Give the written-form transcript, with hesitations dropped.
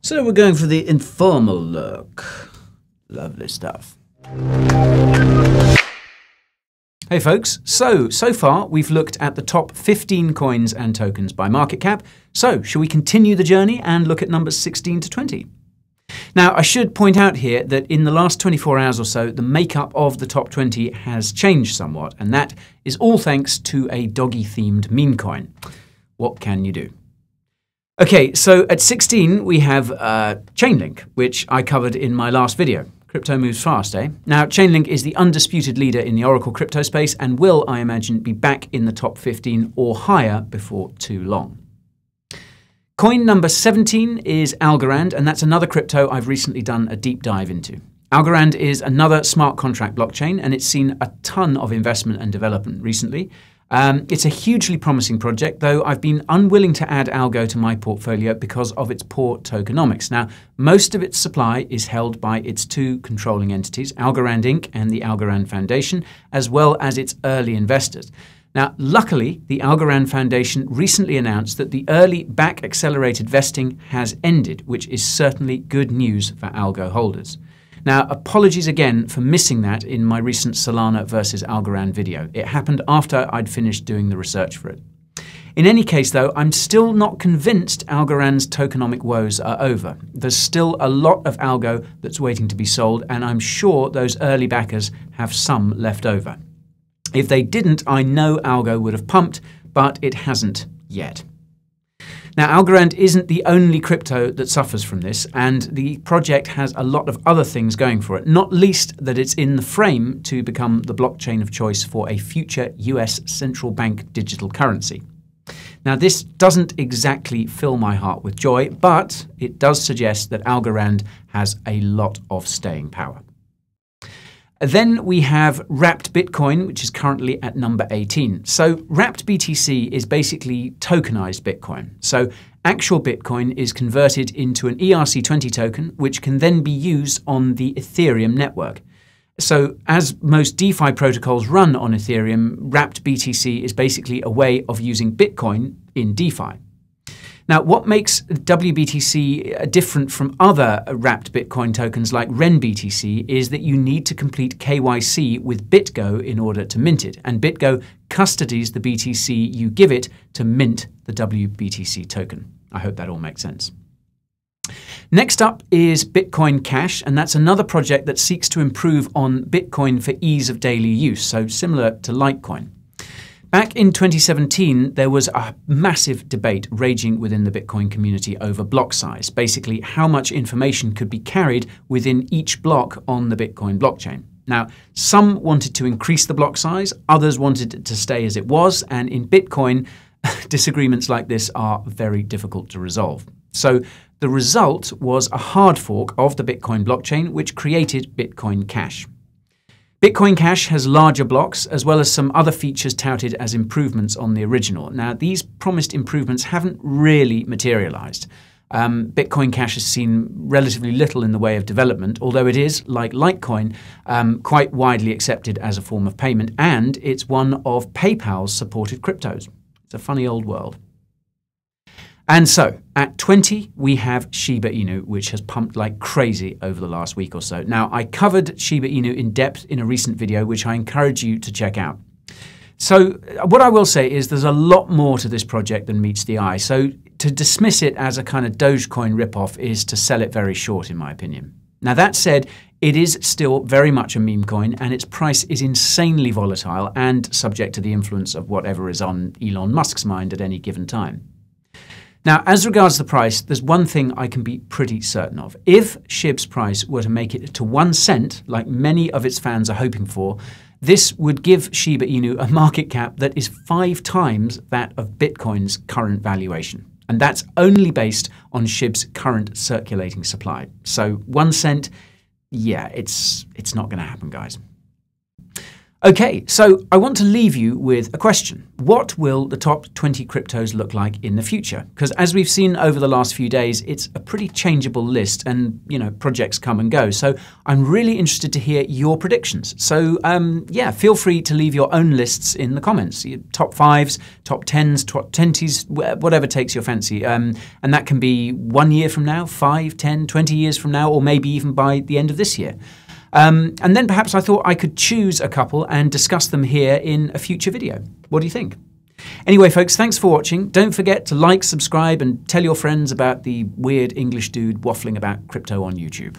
So we're going for the informal look. Lovely stuff. Hey folks, so far we've looked at the top 15 coins and tokens by market cap. So shall we continue the journey and look at numbers 16 to 20? Now I should point out here that in the last 24 hours or so, the makeup of the top 20 has changed somewhat, and that is all thanks to a doggy-themed meme coin. What can you do? Okay, so at 16 we have Chainlink, which I covered in my last video. Crypto moves fast, eh? Now, Chainlink is the undisputed leader in the Oracle crypto space and will, I imagine, be back in the top 15 or higher before too long. Coin number 17 is Algorand, and that's another crypto I've recently done a deep dive into. Algorand is another smart contract blockchain, and it's seen a ton of investment and development recently. It's a hugely promising project, though I've been unwilling to add Algo to my portfolio because of its poor tokenomics. Now, most of its supply is held by its two controlling entities, Algorand Inc. and the Algorand Foundation, as well as its early investors. Now, luckily, the Algorand Foundation recently announced that the early back-accelerated vesting has ended, which is certainly good news for Algo holders. Now, apologies again for missing that in my recent Solana versus Algorand video. It happened after I'd finished doing the research for it. In any case, though, I'm still not convinced Algorand's tokenomic woes are over. There's still a lot of Algo that's waiting to be sold, and I'm sure those early backers have some left over. If they didn't, I know Algo would have pumped, but it hasn't yet. Now, Algorand isn't the only crypto that suffers from this, and the project has a lot of other things going for it, not least that it's in the frame to become the blockchain of choice for a future US central bank digital currency. Now, this doesn't exactly fill my heart with joy, but it does suggest that Algorand has a lot of staying power. Then we have Wrapped Bitcoin, which is currently at number 18. So Wrapped BTC is basically tokenized Bitcoin. So actual Bitcoin is converted into an ERC20 token, which can then be used on the Ethereum network. So as most DeFi protocols run on Ethereum, Wrapped BTC is basically a way of using Bitcoin in DeFi. Now, what makes WBTC different from other wrapped Bitcoin tokens like RenBTC is that you need to complete KYC with BitGo in order to mint it, and BitGo custodies the BTC you give it to mint the WBTC token. I hope that all makes sense. Next up is Bitcoin Cash, and that's another project that seeks to improve on Bitcoin for ease of daily use, so similar to Litecoin. Back in 2017, there was a massive debate raging within the Bitcoin community over block size, basically how much information could be carried within each block on the Bitcoin blockchain. Now, some wanted to increase the block size, others wanted it to stay as it was, and in Bitcoin, disagreements like this are very difficult to resolve. So the result was a hard fork of the Bitcoin blockchain, which created Bitcoin Cash. Bitcoin Cash has larger blocks, as well as some other features touted as improvements on the original. Now, these promised improvements haven't really materialized. Bitcoin Cash has seen relatively little in the way of development, although it is, like Litecoin, quite widely accepted as a form of payment, and it's one of PayPal's supported cryptos. It's a funny old world. And so, at 20, we have Shiba Inu, which has pumped like crazy over the last week or so. Now, I covered Shiba Inu in depth in a recent video, which I encourage you to check out. So, what I will say is there's a lot more to this project than meets the eye. So, to dismiss it as a kind of Dogecoin ripoff is to sell it very short, in my opinion. Now, that said, it is still very much a meme coin, and its price is insanely volatile and subject to the influence of whatever is on Elon Musk's mind at any given time. Now, as regards the price, there's one thing I can be pretty certain of. If SHIB's price were to make it to 1 cent, like many of its fans are hoping for, this would give Shiba Inu a market cap that is 5 times that of Bitcoin's current valuation. And that's only based on SHIB's current circulating supply. So 1 cent, yeah, it's not going to happen, guys. Okay, so I want to leave you with a question. What will the top 20 cryptos look like in the future? Because as we've seen over the last few days, it's a pretty changeable list and, projects come and go. So I'm really interested to hear your predictions. So yeah, feel free to leave your own lists in the comments. Your top 5s, top 10s, top 20s, whatever takes your fancy. And that can be 1 year from now, 5, 10, 20 years from now, or maybe even by the end of this year. And then perhaps I thought I could choose a couple and discuss them here in a future video. What do you think? Anyway, folks, thanks for watching. Don't forget to like, subscribe, and tell your friends about the weird English dude waffling about crypto on YouTube.